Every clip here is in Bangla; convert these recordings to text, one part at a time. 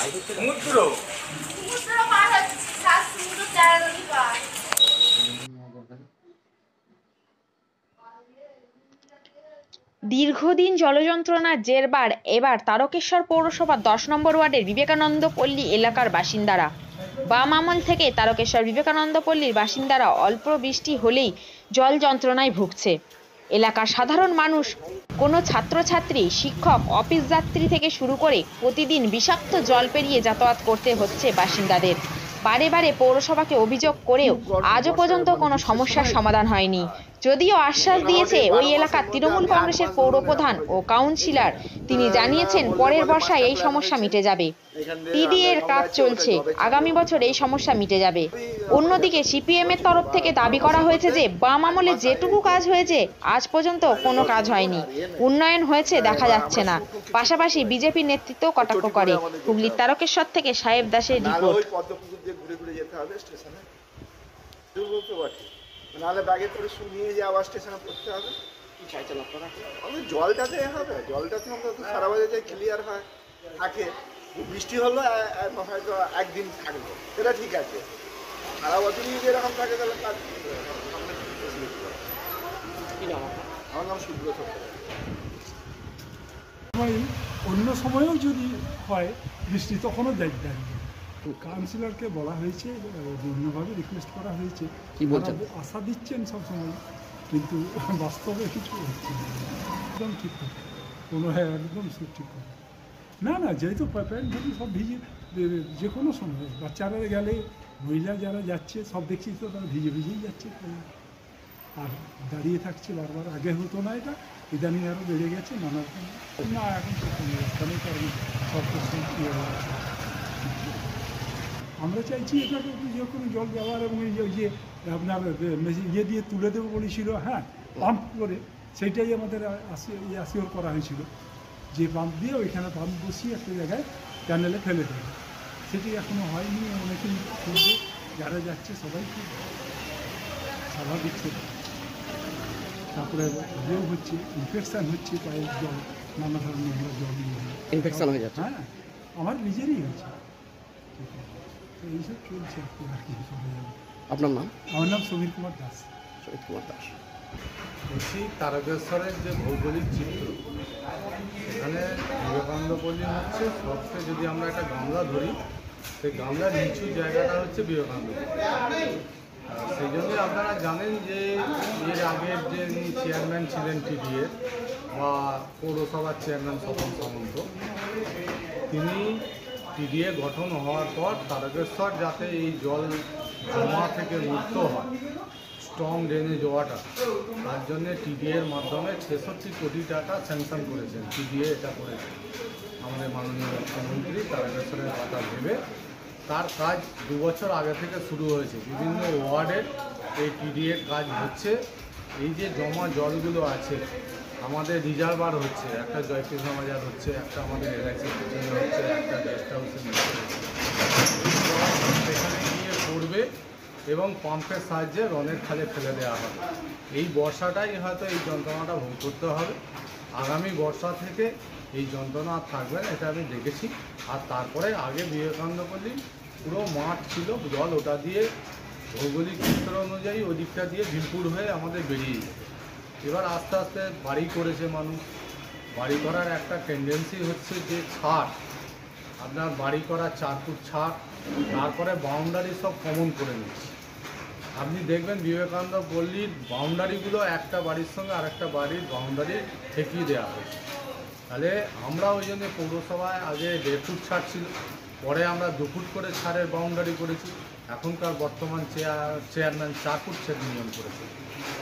সমুদ্র দীর্ঘদিন জলযন্ত্রণার জেরবার এবার তারকেশ্বর পৌরসভার 10 নম্বর ওয়ার্ডের বিবেকানন্দ পল্লী এলাকার বাসিন্দারা। বাম আমল থেকে তারকেশ্বর বিবেকানন্দ পল্লীর বাসিন্দারা অল্প বৃষ্টি হলেই জল যন্ত্রণায় ভুগছে। এলাকার সাধারণ মানুষ, কোনো ছাত্রছাত্রী, শিক্ষক, অফিস যাত্রী থেকে শুরু করে প্রতিদিন বিষাক্ত জল পেরিয়ে যাতায়াত করতে হচ্ছে বাসিন্দাদের। বারে বারে পৌরসভাকে অভিযোগ করেও আজও পর্যন্ত কোনো সমস্যার সমাধান হয়নি। যদিও আশ্বাস দিয়েছে ওই এলাকার তৃণমূল কংগ্রেসের পৌরপ্রধান ও কাউন্সিলর, তিনি জানিয়েছেন পরের বর্ষায় এই সমস্যা মিটে যাবে। টিডিএর কাজ চলছে, আগামী বছর এই সমস্যা মিটে যাবে। অন্যদিকে সিপিএম এর তরফ থেকে দাবি করা হয়েছে যে বাম আমলে যেটুকু কাজ হয়েছে আজ পর্যন্ত কোনো কাজ হয়নি, উন্নয়ন হয়েছে দেখা যাচ্ছে না। পাশাপাশি বিজেপি নেতৃত্ব কটাক্ষ করে। হুগলির তারকেশ্বর থেকে সাহেব দাসের রিপোর্ট। নাহলে ব্যাগে করে নিয়ে যে আবার স্টেশনে পড়তে হবে। কি চাইছেন আপনারা? আমাদের জলটাতে হবে, জলটাতে অন্তত সারা বাজারে ক্লিয়ার হয় থাকে। বৃষ্টি হলো হয়তো একদিন থাকলো, সেটা ঠিক আছে। সারা বছরই যদি এরকম থাকে তাহলে কাজ। আমার নাম সুব্রত। অন্য সময়েও যদি হয় বৃষ্টি তখনও দাঁড়িয়ে কাউন্সিলরকে বলা হয়েছে, বিভিন্নভাবে রিকোয়েস্ট করা হয়েছে, কি বলছেন, আশা দিচ্ছেন সবসময়, কিন্তু বাস্তবে কিছু হচ্ছে না। একদম ঠিক থাকে কোনো, একদম ঠিক থাকে না। না, যেহেতু প্যান্ট ধরি সব ভিজে, যে কোনো সময় বাচ্চারা গেলে, মহিলা যারা যাচ্ছে সব দেখছি তো তারা ভিজে ভিজেই যাচ্ছে, আর দাঁড়িয়ে থাকছে বারবার। আগে হতো না এটা, ইদানিং আরও বেড়ে গেছে নানা রকম। না, এখন তো কোনো রাস্তা নেই, কারণ সব আমরা চাইছি এটাকে যে কোনো জল ব্যবহার, এবং এই যে আপনার ইয়ে দিয়ে তুলে দেবো বলেছিল, হ্যাঁ, পাম্প করে, সেইটাই আমাদের আসিওর করা হয়েছিল যে পাম্প দিয়ে ওইখানে পাম্প বসিয়ে একটা জায়গায় ক্যানেলে ফেলে দেবে। সেটি এখনও হয়নি। অনেকেই শুনবে, যারা যাচ্ছে সবাই খুব স্বাভাবিক সেটা। তারপরে ইয়েও হচ্ছে, ইনফেকশান হচ্ছে, পায়ের জল, নানা ধরনের জল ইনফেকশন হয়ে যাচ্ছে। হ্যাঁ, আমার নিজেরই হয়েছে। এইসব চলছে আর কি। আপনার নাম? আমার নাম সমীর কুমার দাস। সমীর কুমার দাস। বলছি, তারকেশ্বরের যে ভৌগোলিক চিত্র, এখানে বিবেকানন্দ পল্লী হচ্ছে সবচেয়ে, যদি আমরা একটা গামলা ধরি, সেই গামলার নিচু জায়গাটা হচ্ছে বিবেকানন্দ। সেই জন্যই আপনারা জানেন যে এর আগের যে চেয়ারম্যান ছিলেন টিডিএ বা পৌরসভার চেয়ারম্যান স্বপন সামন্ত, তিনি টিডিএ গঠন হওয়ার পর তারকেশ্বর যাতে এই জল জমা থেকে মুক্ত হয়, স্ট্রং ড্রেনেজ ওয়াটার, তার জন্যে টিডিএর মাধ্যমে 66 কোটি টাকা স্যাংশন করেছেন। টিডিএ এটা করেছে আমাদের মাননীয় মুখ্যমন্ত্রী, তারকেশ্বরের কথা ভেবে। তার কাজ 2 বছর আগে থেকে শুরু হয়েছে। বিভিন্ন ওয়ার্ডে এই টিডিএর কাজ হচ্ছে। এই যে জমা জলগুলো আছে, আমাদের রিজার্ভার হচ্ছে, একটা জয়কৃষ্ণ বাজার হচ্ছে, একটা আমাদের এলআইসি হচ্ছে, একটা গেস্ট হাউসের মধ্যে সেখানে গিয়ে পড়বে এবং পাম্পের সাহায্যে রনের খালে ফেলে দেওয়া হবে। এই বর্ষাটাই হয়তো এই যন্ত্রণাটা ভোগ করতে হবে। আগামী বর্ষা থেকে এই যন্ত্রণা আর থাকবে না, এটা আমি দেখেছি। আর তারপরে আগে বিবেকানন্দ পল্লী পুরো মাঠ ছিল জল, ওটা দিয়ে ভৌগোলিক চিত্র অনুযায়ী ওদিকটা দিয়ে ভিলপুর হয়ে আমাদের বেরিয়ে যেত। এবার আস্তে আস্তে বাড়ি করেছে মানুষ। বাড়ি করার একটা টেন্ডেন্সি হচ্ছে যে ছাদ, আপনার বাড়ি করা 4 ফুট ছাদ, তারপরে বাউন্ডারি সব কমন করে নিচ্ছে। আপনি দেখবেন বিবেকানন্দ পল্লীর বাউন্ডারিগুলো একটা বাড়ির সঙ্গে আরেকটা বাড়ির বাউন্ডারি ঠেকিয়ে দেওয়া হয়েছে। তাহলে আমরা ওই জন্য পৌরসভায় আগে 1.5 ফুট ছাড় ছিল, পরে আমরা 2 ফুট করে ছাড়ের বাউন্ডারি করেছি। এখনকার বর্তমান চেয়ারম্যান 4 ফুট ছেদ নিয়ম করেছে।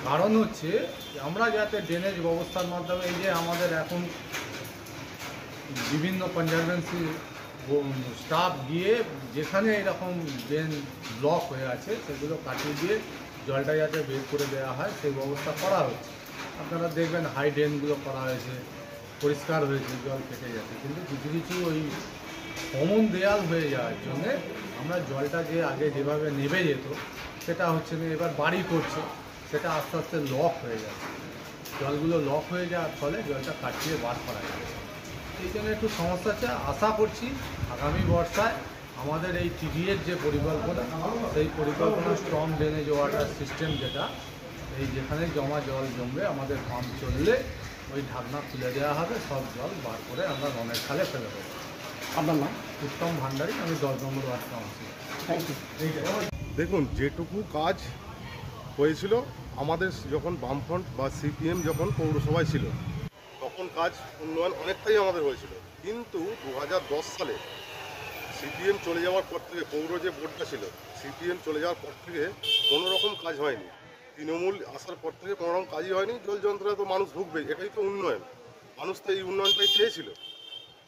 কারণ হচ্ছে আমরা যাতে ড্রেনেজ ব্যবস্থার মাধ্যমে, এই যে আমাদের এখন বিভিন্ন কনজারভেন্সি স্টাফ গিয়ে যেখানে এরকম ড্রেন ব্লক হয়ে আছে সেগুলো কাটিয়ে দিয়ে জলটা যাতে বের করে দেওয়া হয় সেই ব্যবস্থা করা হচ্ছে। আপনারা দেখবেন হাই ড্রেনগুলো করা হয়েছে, পরিষ্কার হয়েছে, জল কেটে যাচ্ছে। কিন্তু কিছু কিছু ওই কমন দেয়াল হয়ে যাওয়ার জন্যে আমরা জলটা যে আগে যেভাবে নেমে যেত সেটা হচ্ছে না। এবার বাড়ি করছে, সেটা আস্তে আস্তে লক হয়ে যাচ্ছে। জলগুলো লক হয়ে যাওয়ার ফলে জলটা কাটিয়ে বার করা যাচ্ছে। এই জন্য একটু সমস্যা আছে। আশা করছি আগামী বর্ষায় আমাদের এই টিডিএর যে পরিকল্পনা, সেই পরিকল্পনা স্ট্রং ড্রেনেজ ওয়াটার সিস্টেম, যেটা এই যেখানে জমা জল জমবে আমাদের পাম্প চললে ওই ঢাকনা খুলে দেওয়া হবে, সব জল বার করে আমরা রনের খালে ফেলে দেবো। আপনার নাম? উত্তম ভান্ডারী, আমি 10 নম্বর ওয়ার্ড কাউন্সিলর। Thank you. দেখুন, যেটুকু কাজ হয়েছিল আমাদের যখন বামফ্রন্ট বা সিপিএম যখন পৌরসভায় ছিল, তখন কাজ উন্নয়ন অনেকটাই আমাদের হয়েছিল। কিন্তু 2010 সালে সিপিএম চলে যাওয়ার পর থেকে, পৌর যে বোর্ডটা ছিল, সিপিএম চলে যাওয়ার পর থেকে কোনো রকম কাজ হয়নি। তৃণমূল আসার পর থেকে কোনো রকম কাজই হয়নি। জল যন্ত্রণা তো মানুষ ভুগবে, এটাই তো উন্নয়ন। মানুষ তো এই উন্নয়নটাই চেয়েছিল,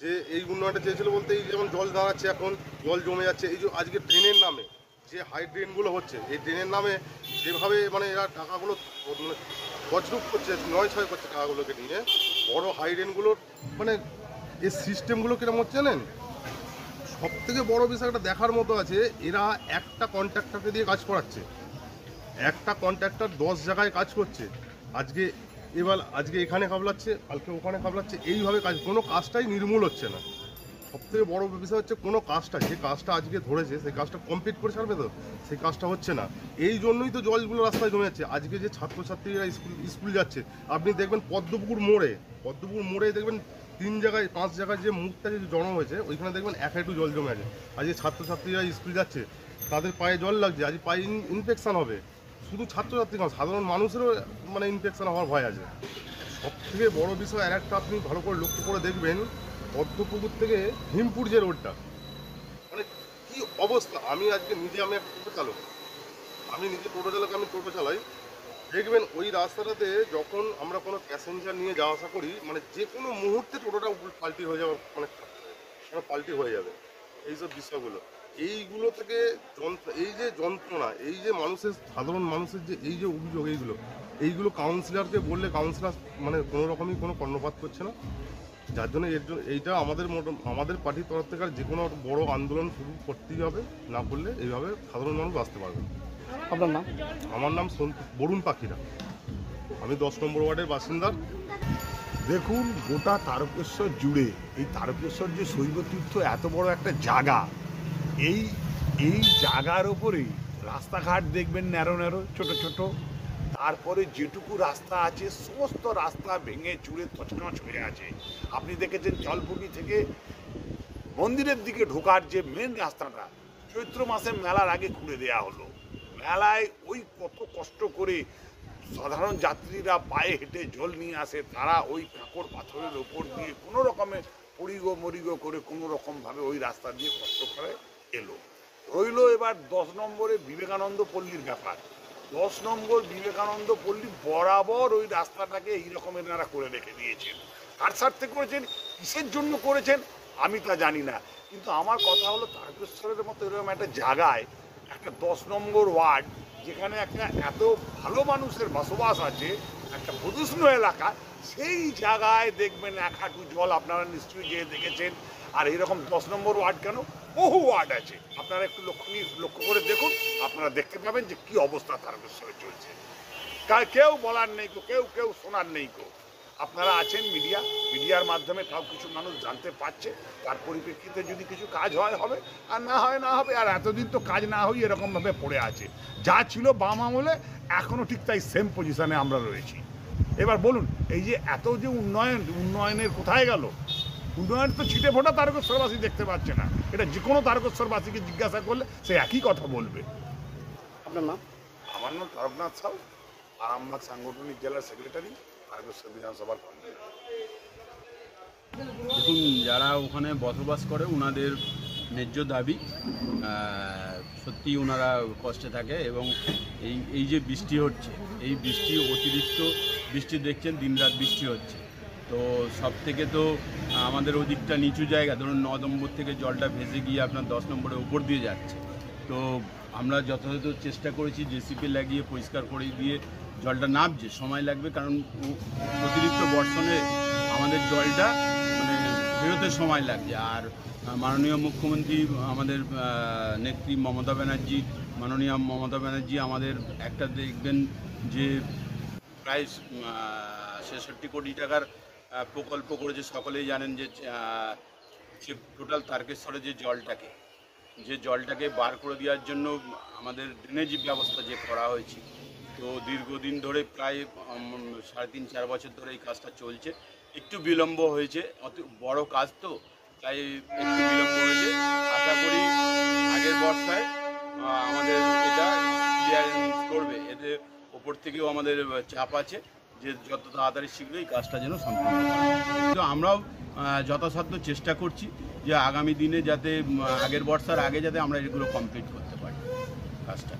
যে এই উন্নয়নটা চেয়েছিল বলতে এই যেমন জল দাঁড়াচ্ছে, এখন জল জমে যাচ্ছে, এই যে আজকে ড্রেনের নামে যে হাই ড্রেনগুলো হচ্ছে, এই ড্রেনের নামে যেভাবে মানে এরা টাকাগুলো মানে তছরূপ করছে, 9-6 করছে টাকাগুলোকে নিয়ে, বড় হাই ড্রেনগুলোর মানে এই সিস্টেমগুলো কীরকম হচ্ছে জানেন? সব থেকে বড় বিষয়টা দেখার মতো আছে, এরা একটা কন্ট্রাক্টরকে দিয়ে কাজ করাচ্ছে। একটা কন্ট্রাক্টর 10 জায়গায় কাজ করছে। আজকে এখানে কাবলাচ্ছে, কালকে ওখানে কাবলাচ্ছে, এইভাবে কাজ, কোনো কাজটাই নির্মূল হচ্ছে না। সবথেকে বড় বিষয় হচ্ছে কোনো কাজটা, যে কাজটা আজকে ধরেছে সেই কাজটা কমপ্লিট করে ছাড়বে তো, সেই কাজটা হচ্ছে না। এই জন্যই তো জলগুলো রাস্তায় জমে যাচ্ছে। আজকে যে ছাত্রছাত্রীরা স্কুল যাচ্ছে, আপনি দেখবেন পদ্মপুকুর মোড়ে দেখবেন 3 জায়গায় 5 জায়গায় যে মুখটা যে জড়ো হয়েছে, ওইখানে দেখবেন এক হাঁটু জল জমে আছে। আজকে ছাত্রছাত্রীরা স্কুল যাচ্ছে, তাদের পায়ে জল লাগছে, আজ পায়ে ইনফেকশান হবে। শুধু ছাত্রছাত্রী নয়, সাধারণ মানুষেরও মানে ইনফেকশান হওয়ার ভয় আছে। সবথেকে বড় বিষয় আর একটা, আপনি ভালো করে লক্ষ্য করে দেখবেন, পদ্মপুকুর থেকে ভীমপুর যে রোডটা, মানে কি অবস্থা। আমি আজকে আমি একটা টোটো চালক, আমি টোটো চালাই। দেখবেন ওই রাস্তাটাতে যখন আমরা কোনো প্যাসেঞ্জার নিয়ে যাওয়া আসা করি, মানে যে কোনো মুহূর্তে টোটোটা পাল্টি হয়ে যাবে, মানে পাল্টি হয়ে যাবে। এইসব বিষয়গুলো, এইগুলো থেকে এই যে যন্ত্রণা, এই যে সাধারণ মানুষের যে এই যে অভিযোগ, এইগুলো কাউন্সিলরকে বললে কাউন্সিলর মানে কোনো রকমই কোনো কর্ণপাত করছে না। যার জন্য এইটা আমাদের পার্টির তরফ থেকে যে কোনো বড় আন্দোলন শুরু করতেই হবে, না করলে এইভাবে সাধারণ মানুষ বাঁচতে পারবে। আপনার নাম? আমার নাম বরুণ পাখিরা, আমি 10 নম্বর ওয়ার্ডের বাসিন্দা। দেখুন, গোটা তারকেশ্বর জুড়ে এই তারকেশ্বর যে শৈবতীর্থ এত বড় একটা জায়গা, এই জায়গার ওপরেই রাস্তাঘাট দেখবেন ন্যারো ছোট ছোট। তারপরে যেটুকু রাস্তা আছে সমস্ত রাস্তা ভেঙে চুরে তছনছ হয়ে আছে। আপনি দেখেছেন জলপুরি থেকে মন্দিরের দিকে ঢোকার যে মেন রাস্তাটা চৈত্র মাসে মেলার আগে খুলে দেয়া হলো। মেলায় ওই কত কষ্ট করে সাধারণ যাত্রীরা পায়ে হেঁটে জল নিয়ে আসে, তারা ওই কাঁকড় পাথরের ওপর দিয়ে কোনো রকমে মরিগো করে কোনো রকমভাবে ওই রাস্তা দিয়ে কষ্ট করে এলো। রইল এবার 10 নম্বরে বিবেকানন্দ পল্লীর ব্যাপার। 10 নম্বর বিবেকানন্দ পল্লী বরাবর ওই রাস্তাটাকে এইরকম এনারা করে রেখে দিয়েছেন। কার স্বার্থে করেছেন, কিসের জন্য করেছেন আমি তা জানি না। কিন্তু আমার কথা হলো, তারকেশ্বরের মতো এরকম একটা জায়গায়, একটা 10 নম্বর ওয়ার্ড, যেখানে একটা এত ভালো মানুষের বসবাস আছে, একটা প্রদূষণ এলাকা, সেই জায়গায় দেখবেন এক হাঁটু জল। আপনারা নিশ্চয়ই গিয়ে দেখেছেন। আর এরকম 10 নম্বর ওয়ার্ড কেন, বহু ওয়ার্ড আছে, আপনারা একটু লক্ষ্য করে দেখুন, আপনারা দেখতে পাবেন যে কি অবস্থা তারকেশ্বরে চলছে। কেউ বলার নেই গো, কেউ শোনার নেই গো। আপনারা আছেন মিডিয়ার মাধ্যমে তাও কিছু মানুষ জানতে পারছে। তার পরিপ্রেক্ষিতে যদি কিছু কাজ হয় হবে, আর না হয় না হবে। আর এতদিন তো কাজ না হয়ে এরকমভাবে পড়ে আছে। যা ছিল বাম আমলে, এখনও ঠিক তাই সেম পজিশনে আমরা রয়েছি। এবার বলুন, এই যে এত যে উন্নয়নের কোথায় গেল? উন্নয়ন তো ছিটে ফোটা তারকেশ্বরবাসী দেখতে পাচ্ছে না। এটা যে কোনো তারকেশ্বরবাসীকে জিজ্ঞাসা করলে সে একই কথা বলবে। আপনার নাম? আমার নাম তারকনাথ সাউ, আরামবাগ সাংগঠনিক জেলার সেক্রেটারি, তারকেশ্বর বিধানসভার কর্মী। দেখুন, যারা ওখানে বসবাস করে ওনাদের ন্যায্য দাবি, সত্যি ওনারা কষ্টে থাকে। এবং এই যে বৃষ্টি হচ্ছে, এই অতিরিক্ত বৃষ্টি দেখছেন, দিনরাত বৃষ্টি হচ্ছে। তো সব থেকে তো আমাদের ওদিকটা নিচু জায়গা, ধরুন 9 নম্বর থেকে জলটা ভেসে গিয়ে আপনার 10 নম্বরের উপর দিয়ে যাচ্ছে। তো আমরা যথাযথ চেষ্টা করেছি, জেসিপি লাগিয়ে পরিষ্কার করে দিয়ে জলটা নামছে, সময় লাগবে, কারণ অতিরিক্ত বর্ষণে আমাদের জলটা মানে বেরোতে সময় লাগছে। আর মাননীয় মুখ্যমন্ত্রী আমাদের নেত্রী মাননীয় মমতা ব্যানার্জি আমাদের একটা দেখবেন যে প্রায় 66 কোটি টাকার প্রকল্প করেছে। সকলেই জানেন যে হচ্ছে টোটাল তারকেশ্বরের যে জলটাকে বার করে দেওয়ার জন্য আমাদের ড্রেনেজ ব্যবস্থা যে করা হয়েছে, তো দীর্ঘদিন ধরে প্রায় 3.5-4 বছর ধরে এই কাজটা চলছে। একটু বিলম্ব হয়েছে, অত বড় কাজ তো, তাই একটু বিলম্ব হয়েছে। আশা করি আগের বর্ষায় আমাদের এটা ক্লিয়ারেন্স করবে। এদের ওপর থেকেও আমাদের চাপ আছে যে যত তাড়াতাড়ি শীঘ্রই কাজটা যেন সম্পূর্ণ হয়। তো আমরাও যথাসাধ্য চেষ্টা করছি যে আগামী দিনে যাতে আগের বর্ষার আগে যাতে আমরা এগুলো কমপ্লিট করতে পারি কাজটা।